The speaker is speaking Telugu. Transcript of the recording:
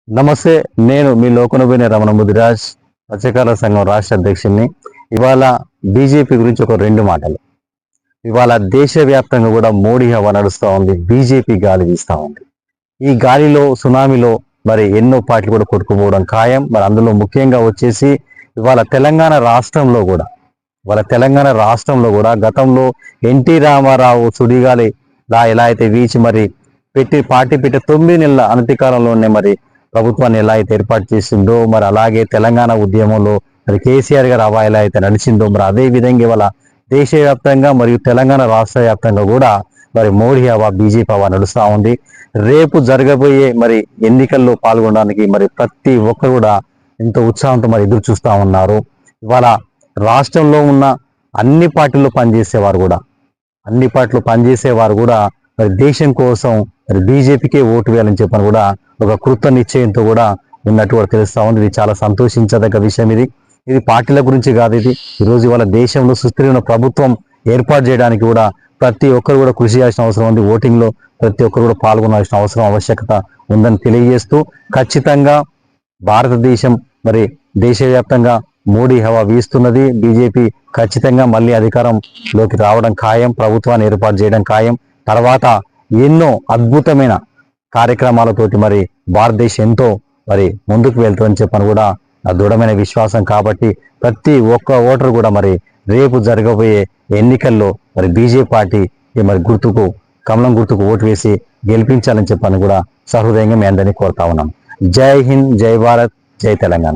నమస్తే. నేను మీ లోకనబోయిన రమణ ముదిరాజ్, మత్స్యకారుల సంఘం రాష్ట్ర అధ్యక్షుడిని. ఇవాళ బీజేపీ గురించి ఒక 2 మాటలు. ఇవాళ దేశవ్యాప్తంగా కూడా మోడీ హవా నడుస్తూ ఉంది, బీజేపీ గాలి వీస్తూ ఉంది. ఈ గాలిలో, సునామీలో మరి ఎన్నో పార్టీలు కూడా కొట్టుకుపోవడం ఖాయం. మరి అందులో ముఖ్యంగా వచ్చేసి ఇవాళ తెలంగాణ రాష్ట్రంలో కూడా గతంలో ఎన్టీ రామారావు సుడిగాలి ఎలా అయితే వీచి మరి పార్టీ పెట్టి 9 నెలల అనతి కాలంలోనే మరి ప్రభుత్వాన్ని ఎలా అయితే ఏర్పాటు చేసిందో, మరి అలాగే తెలంగాణ ఉద్యమంలో మరి కేసీఆర్ గారు హవా ఎలా అయితే నడిచిందో, మరి అదే విధంగా ఇవాళ దేశవ్యాప్తంగా మరియు తెలంగాణ రాష్ట్ర వ్యాప్తంగా కూడా మరి మోడీ హవా, బీజేపీ హవా నడుస్తూ ఉంది. రేపు జరగబోయే మరి ఎన్నికల్లో పాల్గొనడానికి మరి ప్రతి ఒక్కరు కూడా ఎంతో ఉత్సాహంతో మరి ఎదురు చూస్తూ ఉన్నారు. ఇవాళ రాష్ట్రంలో ఉన్న అన్ని పార్టీల్లో పనిచేసేవారు కూడా మరి దేశం కోసం మరి బీజేపీకే ఓటు వేయాలని చెప్పని కూడా ఒక కృత నిశ్చయంతో కూడా ఉన్నట్టు కూడా తెలుస్తా ఉంది. ఇది చాలా సంతోషించదగ్గ విషయం. ఇది పార్టీల గురించి కాదు. ఈరోజు ఇవాళ దేశంలో సుస్థిరమైన ప్రభుత్వం ఏర్పాటు చేయడానికి కూడా ప్రతి ఒక్కరు కూడా కృషి చేయాల్సిన అవసరం ఉంది. ఓటింగ్ లో ప్రతి ఒక్కరు కూడా పాల్గొనాల్సిన ఆవశ్యకత ఉందని తెలియజేస్తూ, ఖచ్చితంగా భారతదేశం మరి దేశవ్యాప్తంగా మోడీ హవా వీస్తున్నది. బీజేపీ ఖచ్చితంగా మళ్ళీ అధికారంలోకి రావడం ఖాయం, ప్రభుత్వాన్ని ఏర్పాటు చేయడం ఖాయం. తర్వాత ఎన్నో అద్భుతమైన కార్యక్రమాలతోటి మరి భారతదేశం ఎంతో మరి ముందుకు వెళ్తుందని చెప్పని కూడా నా దృఢమైన విశ్వాసం. కాబట్టి ప్రతి ఒక్క ఓటరు కూడా మరి రేపు జరగబోయే ఎన్నికల్లో మరి బీజేపీ పార్టీ మరి కమలం గుర్తుకు ఓటు వేసి గెలిపించాలని చెప్పని కూడా సహృదయంగా మీ అందరినీ కోరుతా ఉన్నాం. జై హింద్, జై భారత్, జై తెలంగాణ.